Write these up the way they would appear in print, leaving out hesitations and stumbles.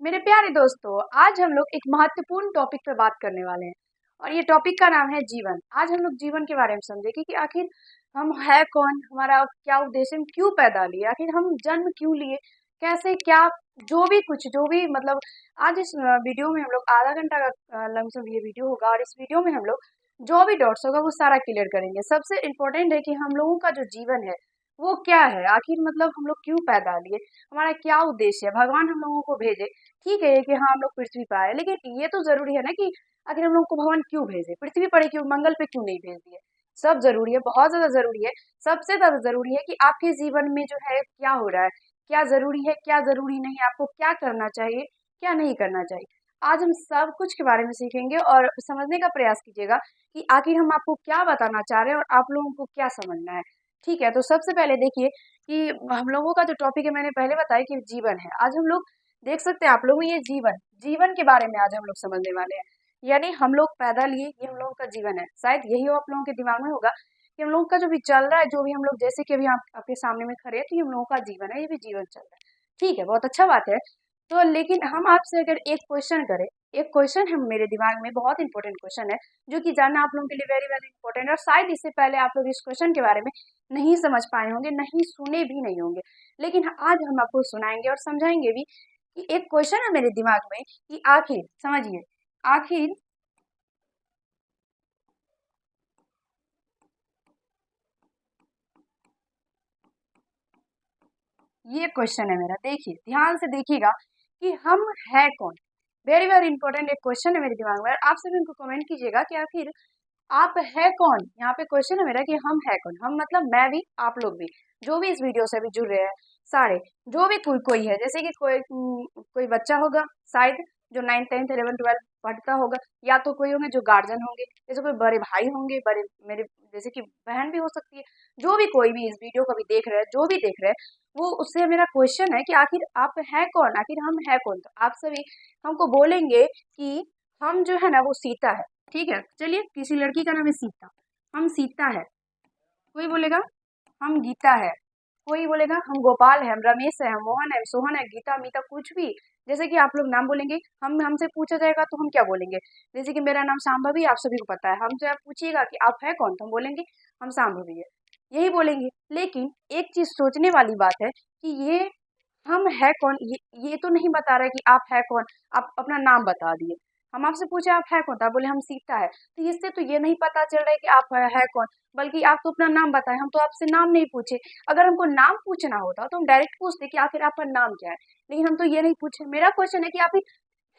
मेरे प्यारे दोस्तों, आज हम लोग एक महत्वपूर्ण टॉपिक पे बात करने वाले हैं और ये टॉपिक का नाम है जीवन। आज हम लोग जीवन के बारे में समझेंगे कि आखिर हम है कौन, हमारा क्या उद्देश्य, हम क्यों पैदा लिए, आखिर हम जन्म क्यों लिए, कैसे क्या, जो भी कुछ जो भी मतलब आज इस वीडियो में हम लोग आधा घंटा का लमसम ये वीडियो होगा और इस वीडियो में हम लोग जो भी डॉट्स होगा वो सारा क्लियर करेंगे। सबसे इम्पोर्टेंट है कि हम लोगों का जो जीवन है वो क्या है, आखिर मतलब हम लोग क्यों पैदा लिए, हमारा क्या उद्देश्य है, भगवान हम लोगों को भेजे। ठीक है कि हाँ हम लोग पृथ्वी पर आए, लेकिन ये तो जरूरी है ना कि आखिर हम लोग को भगवान क्यों भेजे, पृथ्वी पर ही क्यों, मंगल पे क्यों नहीं भेज दिए। सब जरूरी है, बहुत ज्यादा जरूरी है। सबसे ज्यादा जरूरी है कि आपके जीवन में जो है क्या हो रहा है, क्या जरूरी है, क्या जरूरी नहीं है, आपको क्या करना चाहिए, क्या नहीं करना चाहिए। आज हम सब कुछ के बारे में सीखेंगे और समझने का प्रयास कीजिएगा कि आखिर हम आपको क्या बताना चाह रहे हैं और आप लोगों को क्या समझना है। ठीक है, तो सबसे पहले देखिए कि हम लोगों का जो टॉपिक है, मैंने पहले बताया कि जीवन है। आज हम लोग देख सकते हैं आप लोग, ये जीवन जीवन के बारे में आज हम लोग समझने वाले हैं। यानी हम लोग पैदा लिए, ये हम लोगों का जीवन है। शायद यही हो आप लोगों के दिमाग में होगा कि हम लोगों का जो भी चल रहा है, जो भी हम लोग जैसे कि अभी आप आपके सामने में खड़े हैं, तो ये हम लोगों का जीवन है, ये भी जीवन चल रहा है। ठीक है, बहुत अच्छा बात है। तो लेकिन हम आपसे अगर एक क्वेश्चन करें, एक क्वेश्चन है मेरे दिमाग में, बहुत इंपॉर्टेंट क्वेश्चन है जो कि जानना आप लोगों के लिए वेरी वेरी इंपॉर्टेंट है। और शायद इससे पहले आप लोग इस क्वेश्चन के बारे में नहीं समझ पाए होंगे, नहीं सुने भी नहीं होंगे, लेकिन आज हम आपको सुनाएंगे और समझाएंगे भी कि एक क्वेश्चन है मेरे दिमाग में कि आखिर समझिए, आखिर ये क्वेश्चन है मेरा। देखिए ध्यान से देखिएगा कि हम है कौन। वेरी वेरी इंपॉर्टेंट एक क्वेश्चन है मेरे दिमाग में, और आप सभी उनको कमेंट कीजिएगा कि आखिर आप है कौन। यहाँ पे क्वेश्चन है मेरा कि हम है कौन। हम मतलब मैं भी, आप लोग भी, जो भी इस वीडियो से अभी जुड़ रहे हैं सारे, जो भी कोई कोई है, जैसे कि कोई बच्चा होगा शायद जो 9th 10th 11th 12th पढ़ता होगा, या तो कोई होंगे जो गार्जियन होंगे, जैसे कोई बड़े भाई होंगे, बड़े मेरे जैसे कि बहन भी हो सकती है। जो भी कोई भी इस वीडियो को भी देख रहे हैं, जो भी देख रहे हैं, वो उससे मेरा क्वेश्चन है कि आखिर आप है कौन, आखिर हम है कौन। तो आप सभी हमको बोलेंगे कि हम जो है ना वो सीता है। ठीक है, चलिए, किसी लड़की का नाम है सीता, हम सीता है। कोई बोलेगा हम गीता है, कोई बोलेगा हम गोपाल है, हम रमेश है, हम मोहन है, सोहन है, गीता, मीता, कुछ भी। जैसे कि आप लोग नाम बोलेंगे, हम हमसे पूछा जाएगा तो हम क्या बोलेंगे। जैसे कि मेरा नाम शाम्भवी, आप सभी को पता है। हमसे आप पूछिएगा कि आप है कौन, तो हम बोलेंगे हम शाम्भवी है, यही बोलेंगे। लेकिन एक चीज सोचने वाली बात है कि ये हम है कौन, ये तो नहीं बता रहा है कि आप है कौन। आप अपना नाम बता दिए, हम आपसे पूछे आप है कौन, तो आप बोले हम सीता है। तो इससे तो ये नहीं पता चल रहा है कि आप है कौन, बल्कि आप तो अपना नाम बताए, हम तो आपसे नाम नहीं पूछे। अगर हमको नाम पूछना होता तो हम डायरेक्ट पूछते कि आखिर आपका नाम क्या है, लेकिन हम तो ये नहीं पूछे। मेरा क्वेश्चन है कि आप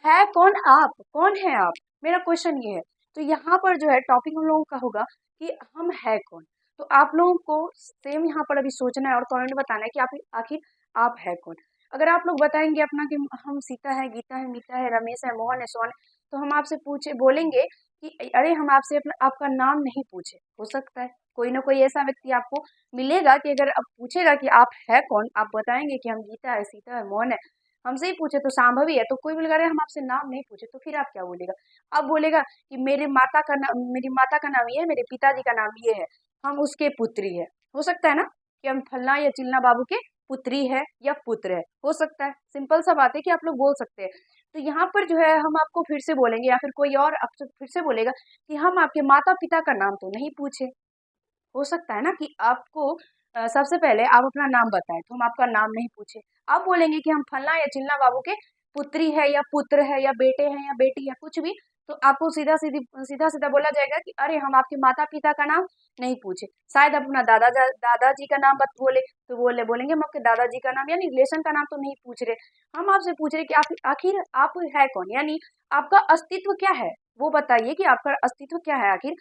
है कौन, आप कौन है आप, मेरा क्वेश्चन ये है। तो यहाँ पर जो है टॉपिक हम लोगों का होगा कि हम है कौन। तो आप लोगों को सेम यहाँ पर अभी सोचना है और कमेंट बताना है कि आप आखिर आप है कौन। अगर आप लोग बताएंगे अपना कि हम सीता है, गीता है, मीता है, रमेश है, मोहन है, सोहन है, तो हम आपसे पूछे बोलेंगे कि अरे हम आपसे अपना आपका नाम नहीं पूछे। हो सकता है कोई ना कोई ऐसा व्यक्ति आपको मिलेगा कि अगर आप पूछेगा कि आप है कौन, आप बताएंगे कि हम गीता है, सीता है, मोहन है, हमसे ही पूछे तो संभव ही है। तो कोई बोलेगा अरे हम आपसे नाम नहीं पूछे, तो फिर आप क्या बोलेगा। अब बोलेगा कि मेरी माता का नाम ये है, मेरे पिताजी का नाम ये है, हम उसके पुत्री है। हो सकता है ना कि हम फलना या चिलना बाबू के पुत्री है या पुत्र है, हो सकता है। सिंपल सा बात है कि आप लोग बोल सकते हैं। तो यहाँ पर जो है हम आपको फिर से बोलेंगे या फिर कोई और आपसे फिर से बोलेगा कि हम आपके माता पिता का नाम तो नहीं पूछे। हो सकता है ना कि आपको सबसे पहले आप अपना नाम बताएं तो हम आपका नाम नहीं पूछे। आप बोलेंगे कि हम फलना या चिलना बाबू के पुत्री है या पुत्र है या बेटे हैं या बेटी है, कुछ भी। तो आपको सीधा सीधा बोला जाएगा कि अरे हम आपके माता पिता का नाम नहीं पूछे। शायद आप अपना दादाजी का नाम बत बोले, तो बोलेंगे हम आपके दादाजी का नाम यानी रिलेशन का नाम तो नहीं पूछ रहे। हम आपसे पूछ रहे कि आप आखिर आप है कौन, यानी आपका अस्तित्व क्या है, वो बताइए कि आपका अस्तित्व क्या है आखिर।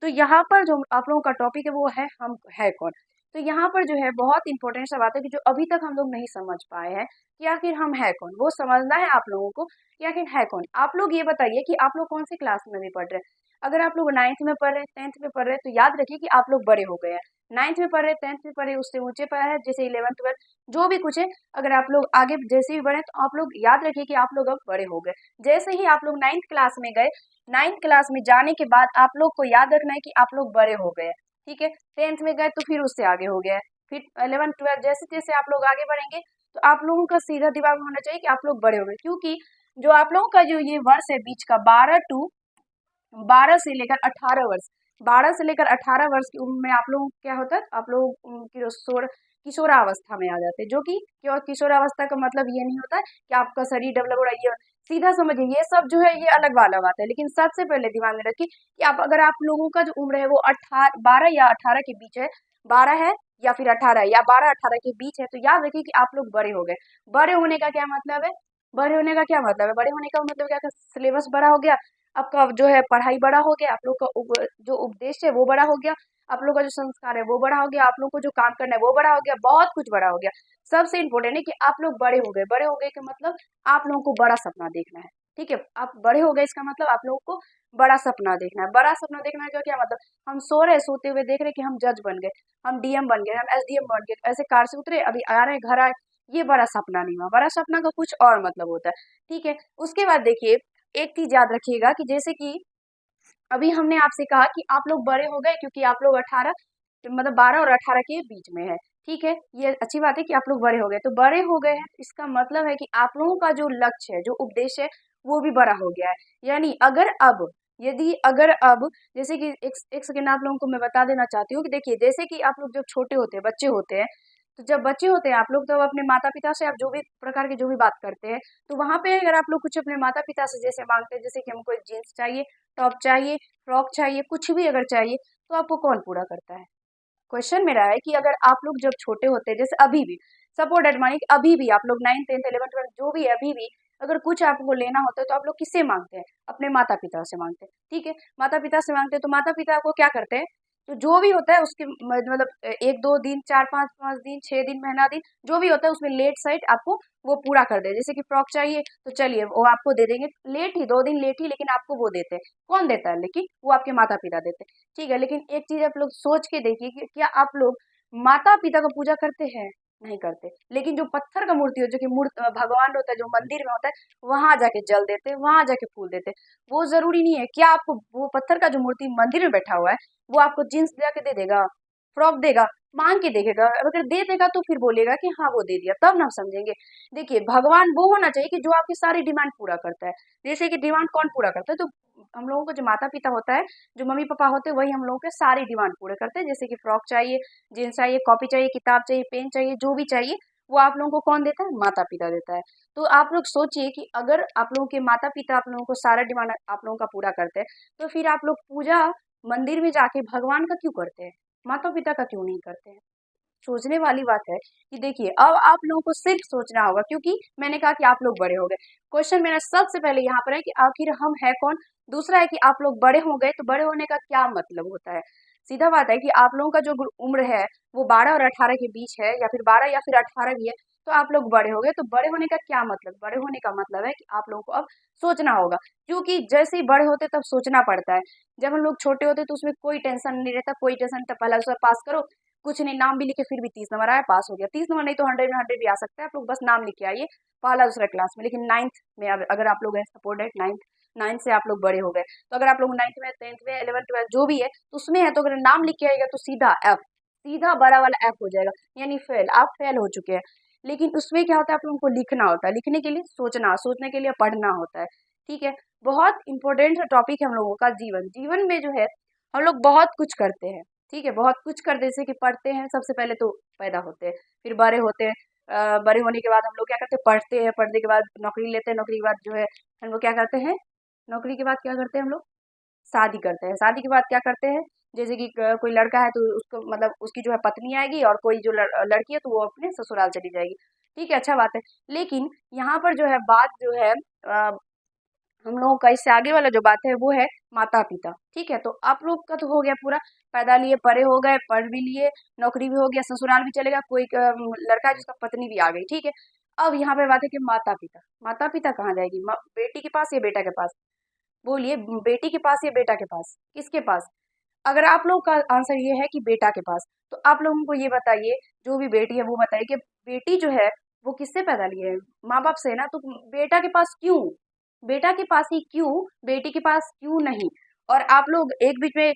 तो यहाँ पर जो आप लोगों का टॉपिक है वो है हम है कौन। तो यहाँ पर जो है बहुत इंपॉर्टेंट सा बात है कि जो अभी तक हम लोग नहीं समझ पाए हैं कि आखिर हम है कौन, वो समझना है आप लोगों को कि आखिर है कौन। आप लोग ये बताइए कि आप लोग कौन सी क्लास में भी पढ़ रहे हैं। अगर आप लोग 9th में पढ़ रहे हैं, 10th में पढ़ रहे हैं, तो याद रखिए कि आप लोग बड़े हो गए हैं। 9th में पढ़ रहे, 10th में पढ़े, उससे ऊंचे पढ़ा है जैसे 11th 12th, जो भी कुछ है। अगर आप लोग आगे जैसे भी बढ़े तो आप लोग याद रखिए कि आप लोग अब बड़े हो गए। जैसे ही आप लोग 9th क्लास में गए, 9th क्लास में जाने के बाद आप लोग को याद रखना है कि आप लोग बड़े हो गए। ठीक है, 10th में गए तो फिर उससे आगे हो गया, फिर 11th 12th, जैसे जैसे आप लोग आगे बढ़ेंगे तो आप लोगों का सीधा दिमाग में होना चाहिए कि आप लोग बड़े हो गए, क्योंकि जो आप लोगों का जो ये वर्ष है बीच का 12 से लेकर 18 वर्ष, 12 से लेकर 18 वर्ष की उम्र में आप लोगों को क्या होता है, आप लोग किशोरावस्था में आ जाते हैं। जो कि क्यों किशोरावस्था का मतलब ये नहीं होता है कि आपका शरीर डेवलप हो रहा है, ये सीधा समझिए ये सब जो है ये अलग वाला बात है। लेकिन सबसे पहले दिमाग में रखिए कि आप अगर आप लोगों का जो उम्र है वो 12 या 18 के बीच है, 12 है या फिर 18 है या 12-18 के बीच है, तो याद रखिए कि आप लोग बड़े हो गए। बड़े होने का क्या मतलब है, बड़े होने का क्या मतलब है, बड़े होने का मतलब क्या, सिलेबस बड़ा हो गया, आपका जो है पढ़ाई बड़ा हो गया, आप लोग का जो उपदेश है वो बड़ा हो गया, आप लोग का जो संस्कार है वो बड़ा हो गया, आप लोग को जो काम करना है वो बड़ा हो गया, बहुत कुछ बड़ा हो गया। सबसे इम्पोर्टेंट है कि आप लोग बड़े हो गए। बड़े हो गए का मतलब आप लोगों को बड़ा सपना देखना है। ठीक है, आप बड़े हो गए इसका मतलब आप लोगों को बड़ा सपना देखना है। बड़ा सपना देखना का क्या मतलब, हम सो रहे सोते हुए देख रहे कि हम जज बन गए, हम डीएम बन गए, हम एसडीएम बन गए, ऐसे कार से उतरे अभी आ रहे हैं घर आए, ये बड़ा सपना नहीं हुआ। बड़ा सपना का कुछ और मतलब होता है। ठीक है, उसके बाद देखिए एक चीज याद रखिएगा कि जैसे कि अभी हमने आपसे कहा कि आप लोग बड़े हो गए क्योंकि आप लोग 18 मतलब 12 और 18 के बीच में है। ठीक है, ये अच्छी बात है कि आप लोग बड़े हो गए। तो बड़े हो गए हैं इसका मतलब है कि आप लोगों का जो लक्ष्य है, जो उद्देश्य है, वो भी बड़ा हो गया है। यानी अगर अब जैसे कि एक सेकेंड आप लोगों को मैं बता देना चाहती हूँ कि देखिए जैसे कि आप लोग जब छोटे होते हैं, बच्चे होते हैं, तो जब बच्चे होते हैं आप लोग, तो अपने माता पिता से आप जो भी प्रकार की जो भी बात करते हैं, तो वहां पे अगर आप लोग कुछ अपने माता पिता से जैसे मांगते हैं, जैसे कि हमको जीन्स चाहिए, टॉप चाहिए, फ्रॉक चाहिए, कुछ भी अगर चाहिए, तो आपको कौन पूरा करता है। क्वेश्चन मेरा है कि अगर आप लोग जब छोटे होते हैं, जैसे अभी भी सपोर्टेड मानिए कि अभी भी आप लोग 9th 10th 11th 12th जो भी है, अभी भी अगर कुछ आपको लेना होता है तो आप लोग किससे मांगते हैं, अपने माता पिता से मांगते हैं। ठीक है, माता पिता से मांगते हैं, तो माता पिता आपको क्या करते हैं, तो जो भी होता है उसके मतलब 1 2 दिन 4 5 5 दिन 6 दिन महीना दिन जो भी होता है उसमें लेट साइड आपको वो पूरा कर दे। जैसे कि फ्रॉक चाहिए तो चलिए वो आपको दे देंगे, लेट ही 2 दिन लेट ही, लेकिन आपको वो देते हैं। कौन देता है, लेकिन वो आपके माता पिता देते हैं। ठीक है, लेकिन एक चीज आप लोग सोच के देखिए कि क्या आप लोग माता पिता का पूजा करते हैं, नहीं करते। लेकिन जो पत्थर का मूर्ति हो, जो कि भगवान होता है, जो मंदिर में होता है, वहां जाके जल देते, वहां जाके फूल देते। वो जरूरी नहीं है, क्या आपको वो पत्थर का जो मूर्ति मंदिर में बैठा हुआ है वो आपको जीन्स जाके दे देगा, फ्रॉक देगा, मांग के देखेगा, अगर दे देगा तो फिर बोलेगा कि हाँ वो दे दिया, तब ना समझेंगे। देखिए भगवान वो होना चाहिए कि जो आपकी सारी डिमांड पूरा करता है। जैसे कि डिमांड कौन पूरा करता है, तो हम लोगों को जो माता पिता होता है, जो मम्मी पापा होते हैं, वही हम लोगों के सारी डिमांड पूरे करते हैं। जैसे कि फ्रॉक चाहिए, जीन्स चाहिए, कॉपी चाहिए, किताब चाहिए, पेन चाहिए, जो भी चाहिए वो आप लोगों को कौन देता है, माता पिता देता है। तो आप लोग सोचिए कि अगर आप लोगों के माता पिता आप लोगों को सारा डिमांड आप लोगों का पूरा करते हैं, तो फिर आप लोग पूजा मंदिर में जाके भगवान का क्यों करते हैं, माता पिता का क्यों नहीं करते हैं। सोचने वाली बात है कि देखिए अब आप लोगों को सिर्फ सोचना होगा, क्योंकि मैंने कहा कि आप लोग बड़े हो गए। क्वेश्चन मेरा सबसे पहले यहाँ पर है कि आखिर हम है कौन। दूसरा है कि आप लोग बड़े हो गए, तो बड़े होने का क्या मतलब होता है। सीधा बात है कि आप लोगों का जो उम्र है वो 12 और 18 के बीच है, या फिर 12 या फिर 18 भी है, तो आप लोग बड़े हो गए। तो बड़े होने का क्या मतलब, बड़े होने का मतलब है कि आप लोगों को अब सोचना होगा, क्योंकि जैसे ही बड़े होते तब सोचना पड़ता है। जब हम लोग छोटे होते तो उसमें कोई टेंशन नहीं रहता, कोई टेंशन नहीं था, पहला दूसरा पास करो, कुछ नहीं, नाम भी लिखे फिर भी 30 नंबर आया, पास हो गया। 30 नंबर नहीं तो 100 में 100 भी आ सकता है, आप लोग बस नाम लिख के आइए पहला दूसरा क्लास में। लेकिन 9th में अगर आप लोग सपोर्टेड 9th से आप लोग बड़े हो गए, तो अगर आप लोग 9th में 10th में 11th 12th जो भी है तो उसमें है, तो अगर नाम लिख के आएगा तो सीधा एफ, सीधा बड़ा वाला एफ हो जाएगा, यानी फेल, आप फेल हो चुके हैं। लेकिन उसमें क्या होता है, आप लोगों को लिखना होता है, लिखने के लिए सोचना, सोचने के लिए पढ़ना होता है। ठीक है, बहुत इंपॉर्टेंट टॉपिक है हम लोगों का जीवन। जीवन में जो है हम लोग बहुत कुछ करते हैं। ठीक है, बहुत कुछ करते हैं, जैसे कि पढ़ते हैं, सबसे पहले तो पैदा होते हैं, फिर बड़े होते हैं, बड़े होने के बाद हम लोग क्या करते हैं, पढ़ते हैं, पढ़ने के बाद नौकरी लेते हैं, नौकरी के बाद जो है हम लोग क्या करते हैं, नौकरी के बाद क्या करते हैं हम लोग, शादी करते हैं, शादी के बाद क्या करते हैं, जैसे कि कोई लड़का है तो उसको मतलब उसकी जो है पत्नी आएगी, और कोई जो लड़की है तो वो अपने ससुराल चली जाएगी। ठीक है, अच्छा बात है। लेकिन यहाँ पर जो है बात जो है हम लोगों का इससे आगे वाला जो बात है वो है माता पिता। ठीक है, तो आप लोग का तो हो गया पूरा, पैदा लिए, बड़े हो गए, पढ़ भी लिए, नौकरी भी हो गया, ससुराल भी चलेगा, कोई लड़का है जिसका पत्नी भी आ गई। ठीक है, अब यहाँ पे बात है कि माता पिता, माता पिता कहाँ जाएगी, बेटी के पास या बेटा के पास, बोलिए, बेटी के पास या बेटा के पास, किसके पास। अगर आप लोग का आंसर ये है कि बेटा के पास, तो आप लोगों को ये बताइए, जो भी बेटी है वो बताइए कि बेटी जो है वो किससे पैदा लिए है, माँ बाप से ना, तो बेटा के पास क्यों, बेटा के पास ही क्यों, बेटी के पास क्यों नहीं। और आप लोग एक बीच में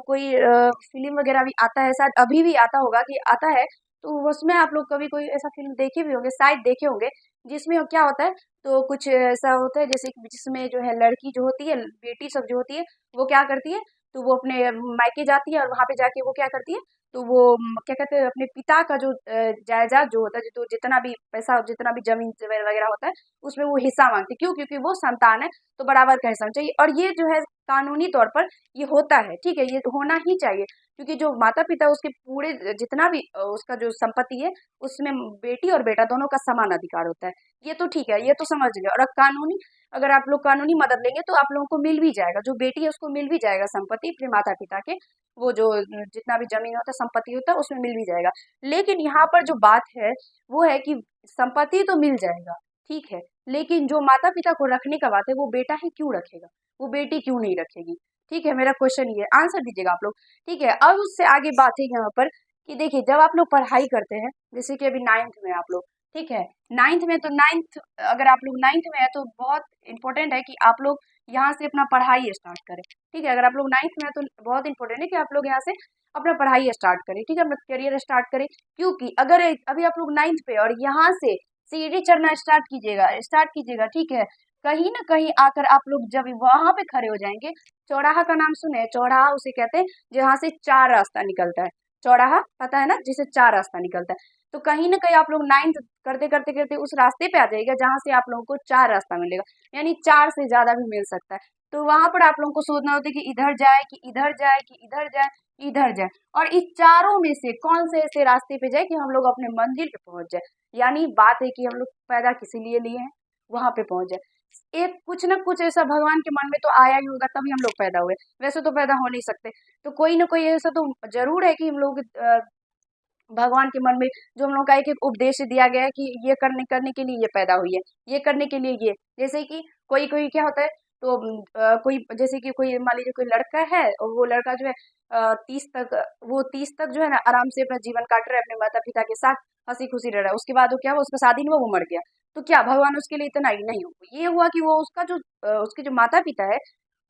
कोई फिल्म वगैरह भी आता है, शायद अभी भी आता होगा कि आता है तो उसमें आप लोग कभी कोई ऐसा फिल्म देखे भी होंगे, शायद देखे होंगे, जिसमें क्या होता है, तो कुछ ऐसा होता है जैसे कि जिसमें जो है लड़की जो होती है, बेटी सब जो होती है, वो क्या करती है, तो वो अपने मायके जाती है और वहां पे जाके वो क्या करती है, तो वो क्या कहते हैं, अपने पिता का जो जायदाद जो होता है, जो जितना भी पैसा, जितना भी जमीन वगैरह होता है, उसमें वो हिस्सा मांगती है। क्यों? क्योंकि वो संतान है, तो बराबर का हिस्सा होना चाहिए। और ये जो है कानूनी तौर पर ये होता है, ठीक है, ये होना ही चाहिए, क्योंकि जो माता पिता उसके पूरे जितना भी उसका जो संपत्ति है, उसमें बेटी और बेटा दोनों का समान अधिकार होता है। ये तो ठीक है, ये तो समझ गए। और कानूनी, अगर आप लोग कानूनी मदद लेंगे तो आप लोगों को मिल भी जाएगा, जो बेटी है उसको मिल भी जाएगा संपत्ति अपने माता पिता के, वो जो जितना भी जमीन होता है, संपत्ति होता है, उसमें मिल भी जाएगा। लेकिन यहाँ पर जो बात है वो है कि संपत्ति तो मिल जाएगा, ठीक है, लेकिन जो माता पिता को रखने का बात है, वो बेटा ही क्यों रखेगा, वो बेटी क्यों नहीं रखेगी? ठीक है, मेरा क्वेश्चन ये आंसर दीजिएगा आप लोग। ठीक है, अब उससे आगे बात है यहाँ पर कि देखिए, जब आप लोग पढ़ाई करते हैं, जैसे कि अभी 9th में आप लोग, ठीक है, 9th में, तो 9th, अगर आप लोग 9th में है तो बहुत इंपॉर्टेंट है कि आप लोग यहाँ से अपना पढ़ाई स्टार्ट करें। ठीक है, अगर आप लोग 9th में है तो बहुत इंपॉर्टेंट है कि आप लोग यहाँ से अपना पढ़ाई स्टार्ट करें, ठीक है, अपना करियर स्टार्ट करें। क्योंकि अगर अभी आप लोग 9th पे और यहाँ से सीढ़ी चढ़ना स्टार्ट कीजिएगा, ठीक है, कहीं ना कहीं आकर आप लोग जब वहां पे खड़े हो जाएंगे, चौराहा का नाम सुने, चौराहा उसे कहते हैं जहाँ से चार रास्ता निकलता है। चौराहा पता है ना, जिसे चार रास्ता निकलता है। तो कहीं ना कहीं आप लोग 9th करते करते करते उस रास्ते पे आ जाएगा जहां से आप लोगों को चार रास्ता मिलेगा, यानी चार से ज्यादा भी मिल सकता है। तो वहां पर आप लोगों को सोचना होता है कि इधर जाए कि इधर जाए कि इधर जाए, इधर जाए, और इस चारों में से कौन से ऐसे रास्ते पे जाए कि हम लोग अपने मंजिल पे पहुंच जाए। यानी बात है कि हम लोग पैदा किसी लिए हैं, वहां पे पहुंच जाए। एक कुछ ना कुछ ऐसा भगवान के मन में तो आया ही होगा, तभी हम लोग पैदा हुए, वैसे तो पैदा हो नहीं सकते। तो कोई ना कोई ऐसा तो जरूर है कि हम लोग भगवान के मन में जो हम लोग का एक एक उपदेश दिया गया है कि ये करने करने के लिए ये पैदा हुई है, ये करने के लिए ये, जैसे कि कोई कोई क्या होता है, तो कोई जैसे कि कोई मान लीजिए कोई लड़का है और वो लड़का जो है 30 तक जो है ना आराम से अपना जीवन काट रहा है अपने माता पिता के साथ, हंसी खुशी रह रहा है। उसके बाद वो क्या हुआ, उसका शादी नहीं हुआ, वो मर गया। तो क्या भगवान उसके लिए इतना ही नहीं हुआ, ये हुआ कि वो उसका जो उसके जो माता पिता है,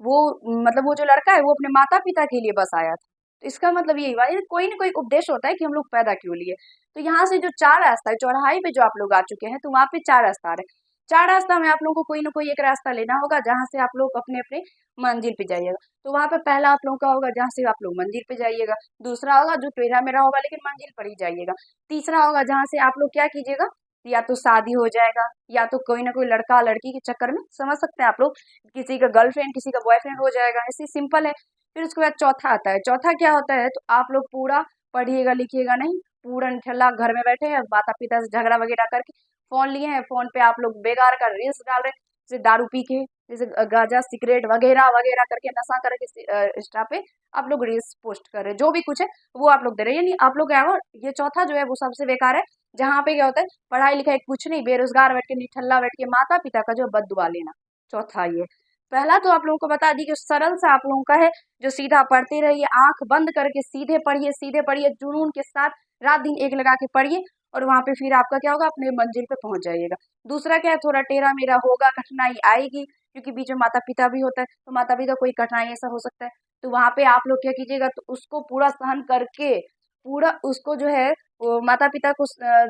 वो मतलब वो जो लड़का है वो अपने माता पिता के लिए बस आया था। तो इसका मतलब यही हुआ, ये कोई ना कोई उपदेश होता है कि हम लोग पैदा क्यों लिए। तो यहाँ से जो चार रास्ता है, चौराहे पे जो आप लोग आ चुके हैं, तो वहां पे चार रास्ता आ रहे हैं। चार रास्ता में आप लोगों को कोई ना कोई एक रास्ता लेना होगा जहां से आप लोग अपने अपने मंजिल पे जाइएगा। तो वहां पे पहला आप लोगों का होगा जहां से आप लोग मंजिल पे जाइएगा। दूसरा होगा जो टेढ़ा मेढ़ा होगा लेकिन मंजिल पर ही जाइएगा। तीसरा होगा जहां से आप लोग क्या कीजिएगा, या तो शादी हो जाएगा, या तो कोई ना कोई लड़का लड़की के चक्कर में, समझ सकते हैं आप लोग, किसी का गर्लफ्रेंड किसी का बॉयफ्रेंड हो जाएगा, ऐसे सिंपल है। फिर उसके बाद चौथा आता है। चौथा क्या होता है, तो आप लोग पूरा पढ़िएगा लिखिएगा नहीं, पूरा निठल्ला घर में बैठे हैं, माता पिता से झगड़ा वगैरह करके फोन लिए हैं, फोन पे आप लोग बेकार का रील्स डाल रहे हैं, जैसे दारू पी के, जैसे गांजा सिगरेट वगैरह वगैरह करके नशा करके इंस्टा पे आप लोग रील्स पोस्ट कर रहे हैं, जो भी कुछ है वो आप लोग दे रहे हैं, यानी आप लोग क्या हो, ये चौथा जो है वो सबसे बेकार है। जहाँ पे क्या होता है, पढ़ाई लिखाई कुछ नहीं, बेरोजगार बैठ के निठल्ला बैठ के माता पिता का जो है बददुआ लेना। चौथा ये। पहला तो आप लोगों को बता दी कि सरल सा आप लोगों का है, जो सीधा पढ़ते रहिए, आंख बंद करके सीधे पढ़िए, जुनून के साथ रात दिन एक लगा के पढ़िए, और वहां पे फिर आपका क्या होगा, अपने मंजिल पे पहुंच जाइएगा। दूसरा क्या है, थोड़ा टेढ़ा मेढ़ा होगा, कठिनाई आएगी, क्योंकि बीच में माता पिता भी होता है, तो माता पिता कोई कठिनाई ऐसा हो सकता है। तो वहां पे आप लोग क्या कीजिएगा, तो उसको पूरा सहन करके, पूरा उसको जो है वो माता पिता को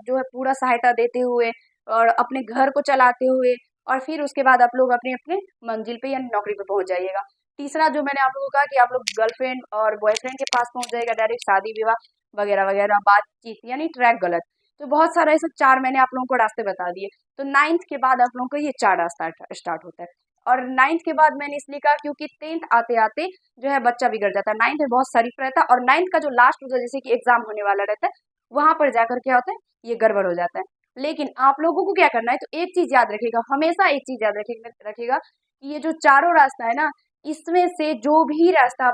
जो है पूरा सहायता देते हुए और अपने घर को चलाते हुए, और फिर उसके बाद आप लोग अपने अपने मंजिल पे यानी नौकरी पे पहुंच जाइएगा। तीसरा जो मैंने आप लोगों को कहा कि आप लोग गर्लफ्रेंड और बॉयफ्रेंड के पास पहुंच जाएगा, डायरेक्ट शादी विवाह वगैरह वगैरह बातचीत, यानी ट्रैक गलत। तो बहुत सारा ऐसे चार मैंने आप लोगों को रास्ते बता दिए। तो 9th के बाद आप लोगों को ये चार रास्ता स्टार्ट होता है। और 9th के बाद मैंने इसलिए कहा क्योंकि 10th आते आते जो है बच्चा बिगड़ जाता है। 9th में बहुत शरीफ रहता है, और 9th का जो लास्ट होता है, जैसे कि एग्जाम होने वाला रहता है, वहां पर जाकर क्या होता है, ये गड़बड़ हो जाता है। लेकिन आप लोगों को क्या करना है, तो एक चीज याद रखिएगा, हमेशा एक चीज याद रखिएगा कि ये जो चारों रास्ता है ना, इसमें से जो भी रास्ता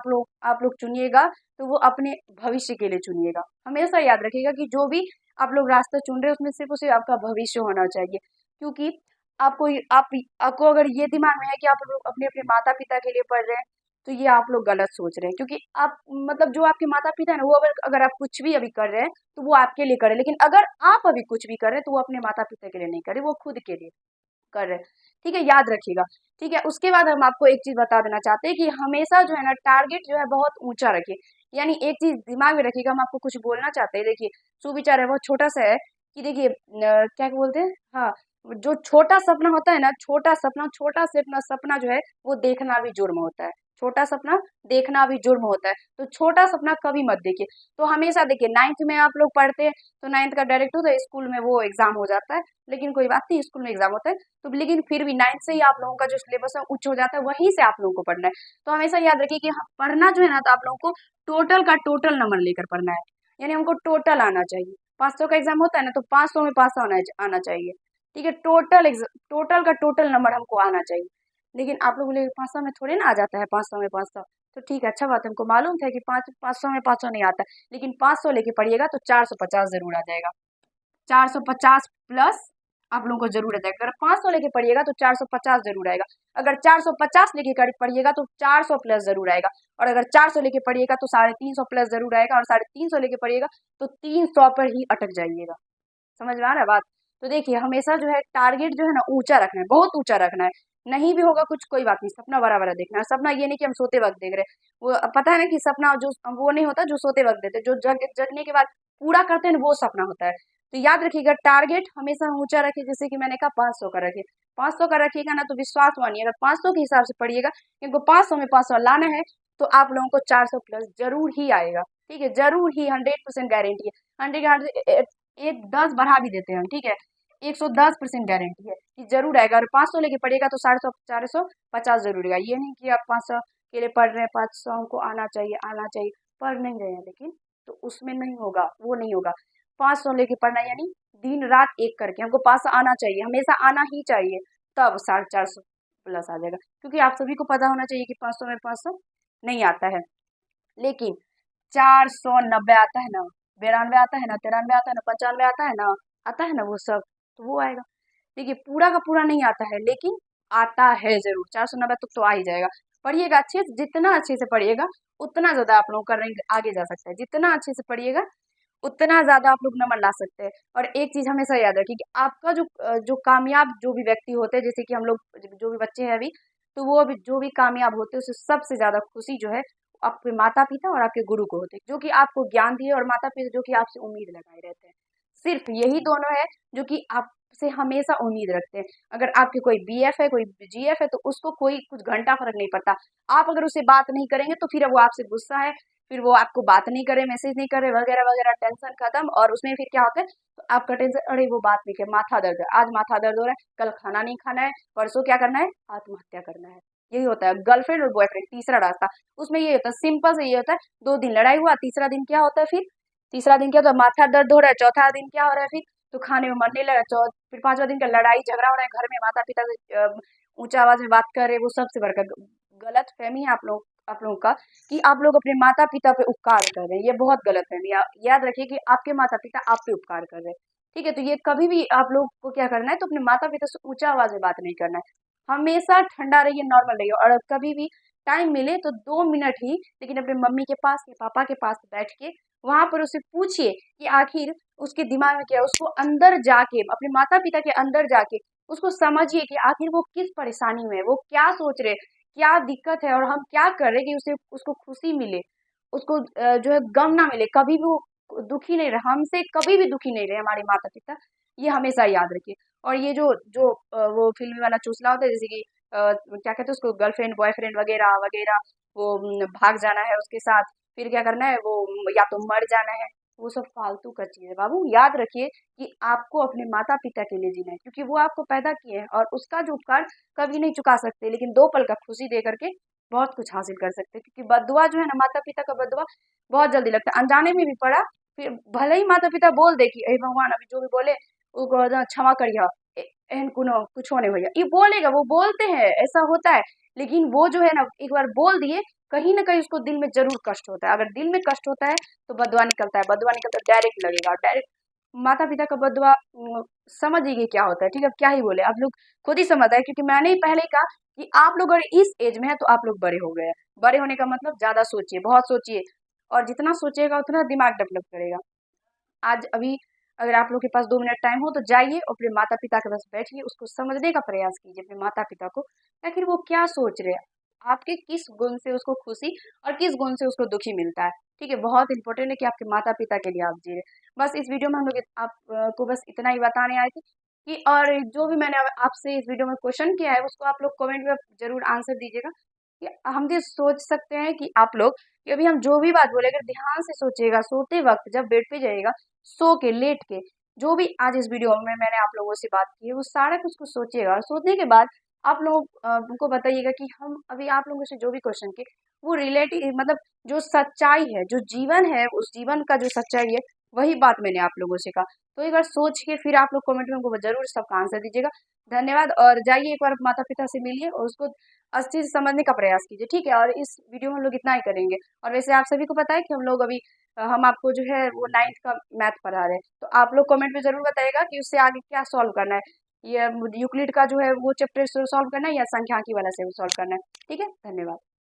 आप लोग चुनिएगा, तो वो अपने भविष्य के लिए चुनिएगा। हमेशा याद रखिएगा कि जो भी आप लोग रास्ता चुन रहे हैं उसमें सिर्फ और सिर्फ आपका भविष्य होना चाहिए। क्योंकि आपको अगर ये दिमाग में है कि आप लोग अपने अपने माता पिता के लिए पढ़ रहे हैं, तो ये आप लोग गलत सोच रहे हैं। क्योंकि आप मतलब जो आपके माता पिता है ना, वो अगर आप कुछ भी अभी कर रहे हैं तो वो आपके लिए कर रहे हैं, लेकिन अगर आप अभी कुछ भी कर रहे हैं तो वो अपने माता पिता के लिए नहीं कर रहे, वो खुद के लिए कर रहे हैं। ठीक है, याद रखिएगा। ठीक है, उसके बाद हम आपको एक चीज बता देना चाहते हैं कि हमेशा जो है ना टारगेट जो है बहुत ऊंचा रखिए। यानी एक चीज दिमाग में रखिएगा, हम आपको कुछ बोलना चाहते हैं। देखिए सुविचार है बहुत छोटा सा है कि देखिए क्या बोलते हैं, हाँ, जो छोटा सपना होता है ना, छोटा से अपना सपना जो है वो देखना भी जुर्म होता है। छोटा सपना देखना भी जुर्म होता है, तो छोटा सपना कभी मत देखिए। तो हमेशा देखिए 9th में आप लोग पढ़ते हैं तो 9th का डायरेक्ट होता है, स्कूल में वो एग्जाम हो जाता है, लेकिन कोई बात नहीं, स्कूल में एग्जाम होता है तो लेकिन फिर भी 9th से ही आप लोगों का जो सिलेबस है उच्च हो जाता है, वहीं से आप लोगों को पढ़ना है। तो हमेशा याद रखिए कि पढ़ना जो है ना, तो आप लोगों को टोटल का टोटल नंबर लेकर पढ़ना है, यानी हमको टोटल आना चाहिए। 500 का एग्जाम होता है ना, तो 500 में पास आना चाहिए, ठीक है। टोटल का टोटल नंबर हमको आना चाहिए। लेकिन आप लोग बोले 500 में थोड़ी ना आ जाता है, 500 में 500, तो ठीक है, अच्छा बात है, हमको मालूम था कि 500 में 500 नहीं आता, लेकिन 500 लेके पढ़िएगा तो 450 जरूर आ जाएगा। 450 प्लस आप लोगों को जरूर आ जाएगा। अगर 500 लेके पढ़िएगा तो 450 जरूर आएगा। अगर 450 लेके पढ़िएगा तो 400 प्लस जरूर आएगा। और अगर 400 लेके पढ़िएगा तो 350 प्लस जरूर आएगा। और 350 लेके पढ़िएगा तो 300 पर ही अटक जाइएगा। समझ में आ रहा है बात? तो देखिए हमेशा जो है टारगेट जो है ना ऊंचा रखना है, बहुत ऊंचा रखना है। नहीं भी होगा कुछ कोई बात नहीं, सपना बड़ा बड़ा देखना है। सपना ये नहीं कि हम सोते वक्त देख रहे हैं, वो पता है ना कि सपना जो वो नहीं होता जो सोते वक्त देते, जो जगने के बाद पूरा करते हैं वो सपना होता है। तो याद रखिएगा टारगेट हमेशा ऊंचा रखिए, जैसे कि मैंने कहा 500 का रखिए। 500 का रखिएगा ना तो विश्वास मानिए, अगर 500 के हिसाब से पढ़िएगा, क्योंकि 500 में 500 लाना है, तो आप लोगों को 400 प्लस जरूर ही आएगा। ठीक है, जरूर ही, 100% गारंटी है। 100 एक 10 बढ़ा भी देते हैं हम, ठीक है, 110% गारंटी है कि जरूर आएगा। अगर 500 लेके पढ़ेगा तो 450 जरूर आएगा। ये नहीं कि आप 500 के लिए पढ़ रहे हैं, 500 हमको आना चाहिए आना चाहिए, पढ़ नहीं रहे हैं लेकिन, तो उसमें नहीं होगा, वो नहीं होगा। 500 लेके पढ़ना यानी दिन रात एक करके हमको 500 आना चाहिए, हमेशा आना ही चाहिए, तब 450 प्लस आ जाएगा। क्योंकि आप सभी को पता होना चाहिए कि 500 में 500 नहीं आता है, लेकिन 490 आता है ना, 92 आता है ना, 93 आता है ना, 95 आता है ना वो सब, तो वो आएगा। देखिए पूरा का पूरा नहीं आता है, लेकिन आता है जरूर। 490 तक तो आ ही जाएगा। पढ़िएगा अच्छे से, जितना अच्छे से पढ़िएगा उतना ज्यादा आप लोगों का रैंक आगे जा सकता है। जितना अच्छे से पढ़िएगा उतना ज्यादा आप लोग नंबर ला सकते हैं। और एक चीज हमेशा याद रखिए कि आपका जो कामयाब जो भी व्यक्ति होते हैं, जैसे कि हम लोग जो भी बच्चे हैं अभी, तो वो अभी जो भी कामयाब होते हैं उससे सबसे ज्यादा खुशी जो है आपके माता पिता और आपके गुरु को होते हैं, जो कि आपको ज्ञान दिए, और माता पिता जो कि आपसे उम्मीद लगाए रहते हैं। सिर्फ यही दोनों है जो कि आपसे हमेशा उम्मीद रखते हैं। अगर आपके कोई बीएफ है, कोई जीएफ है, तो उसको कोई कुछ घंटा फर्क नहीं पड़ता। आप अगर उससे बात नहीं करेंगे तो फिर वो आपसे गुस्सा है, फिर वो आपको बात नहीं करे, मैसेज नहीं करे, वगैरह वगैरह, टेंशन खत्म। और उसमें फिर क्या होता है, तो आपका टेंशन, अरे वो बात नहीं करे, माथा दर्द है, आज माथा दर्द हो रहा है, कल खाना नहीं खाना है, परसों क्या करना है, आत्महत्या करना है। यही होता है गर्लफ्रेंड और बॉयफ्रेंड, तीसरा रास्ता। उसमें ये होता है, सिंपल से ये होता है, 2 दिन लड़ाई हुआ, तीसरा दिन क्या होता है, फिर तीसरा दिन क्या होता है, माथा दर्द हो रहा है, चौथा दिन क्या हो रहा है, फिर तो खाने में मन नहीं लगा, फिर 5वां दिन का लड़ाई झगड़ा हो रहा है घर में, माता पिता से ऊंचा आवाज में बात कर रहे, वो सबसे बड़का गलत फहमी है आप लोगों का, कि आप लोग अपने माता पिता पे उपकार कर रहे हैं। ये बहुत गलत है। याद रखिए कि आपके माता पिता आप पे उपकार कर रहे हैं, ठीक है। तो ये कभी भी आप लोग को क्या करना है, तो अपने माता पिता से ऊंचा आवाज में बात नहीं करना है। हमेशा ठंडा रहिए, नॉर्मल रहिए। और कभी भी टाइम मिले तो 2 मिनट ही, लेकिन अपने मम्मी के पास या पापा के पास बैठ के वहां पर उसे पूछिए कि आखिर उसके दिमाग में क्या है, उसको अंदर जाके, अपने माता पिता के अंदर जाके उसको समझिए कि आखिर वो किस परेशानी में है, वो क्या सोच रहे, क्या दिक्कत है, और हम क्या कर रहे कि उसे उसको खुशी मिले, उसको जो है गम ना मिले, कभी भी वो दुखी नहीं रहे, हमसे कभी भी दुखी नहीं रहे हमारे माता पिता। ये हमेशा याद रखिए। और ये जो जो वो फिल्म वाला चूसला होता है, जैसे कि क्या कहते हैं उसको, गर्लफ्रेंड बॉयफ्रेंड वगैरह वगैरह, वो भाग जाना है उसके साथ, फिर क्या करना है, वो या तो मर जाना है, वो सब फालतू का चीज है बाबू। याद रखिए कि आपको अपने माता पिता के लिए जीना है, क्योंकि वो आपको पैदा किए हैं, और उसका जो उपकार कभी नहीं चुका सकते, लेकिन 2 पल का खुशी दे करके बहुत कुछ हासिल कर सकते हैं। क्योंकि बदुआ जो है ना, माता पिता का बदुआ बहुत जल्दी लगता है, अनजाने में भी पड़ा, फिर भले ही माता पिता बोल दे कि अरे भगवान अभी जो भी बोले उसको क्षमा करिए, एहन कुनो कुछ होने भैया, ये बोलेगा, वो बोलते हैं, ऐसा होता है। लेकिन वो जो है ना, एक बार बोल दिए, कहीं ना कहीं उसको दिल में जरूर कष्ट होता है। अगर दिल में कष्ट होता है तो बदुआ निकलता है, बदुआ निकलता है डायरेक्ट लगेगा, और डायरेक्ट माता पिता का बदुआ समझिए क्या होता है, ठीक है। अब क्या ही बोले, आप लोग खुद ही समझ आए, क्योंकि मैंने ही पहले ही कहा कि आप लोग अगर इस एज में है तो आप लोग बड़े हो गए हैं। बड़े होने का मतलब ज्यादा सोचिए, बहुत सोचिए, और जितना सोचिएगा उतना दिमाग डेवलप करेगा। आज अभी अगर आप लोग के पास 2 मिनट टाइम हो तो जाइए और अपने माता पिता के पास बैठिए, उसको समझने का प्रयास कीजिए, अपने माता पिता को, आखिर वो क्या सोच रहे हैं। आपके किस गुण से उसको खुशी और किस गुण से उसको दुखी मिलता है। ठीक है, बहुत इंपॉर्टेंट है कि आपके माता पिता के लिए आप जी रहे। बस इस वीडियो में हम लोग आपको बस इतना ही बताने आए थे कि, और जो भी मैंने आपसे इस वीडियो में क्वेश्चन किया है उसको आप लोग कमेंट में जरूर आंसर दीजिएगा। कि हम ये सोच सकते हैं कि आप लोग कि अभी हम जो भी बात बोले अगर ध्यान से सोचिएगा, सोते वक्त जब बेड पे जाइएगा, सो के लेट के, जो भी आज इस वीडियो में मैंने आप लोगों से बात की है वो सारा कुछ को सोचिएगा, और सोचने के बाद आप लोग को बताइएगा कि हम अभी आप लोगों से जो भी क्वेश्चन किए वो रिलेटिव मतलब जो सच्चाई है, जो जीवन है, उस जीवन का जो सच्चाई है वही बात मैंने आप लोगों से कहा। तो एक बार सोच के फिर आप लोग कमेंट में हमको जरूर सबका आंसर दीजिएगा। धन्यवाद, और जाइए एक बार माता पिता से मिलिए और उसको अच्छे से समझने का प्रयास कीजिए। ठीक है, और इस वीडियो में हम लोग इतना ही करेंगे। और वैसे आप सभी को पता है कि हम लोग अभी हम आपको जो है वो 9th का मैथ पढ़ा रहे हैं, तो आप लोग कमेंट में जरूर बताइएगा कि उससे आगे क्या सॉल्व करना है। ये यूक्लिड का जो है वो चैप्टर से सॉल्व करना है या संख्यांकी वाला से सॉल्व करना है। ठीक है, धन्यवाद।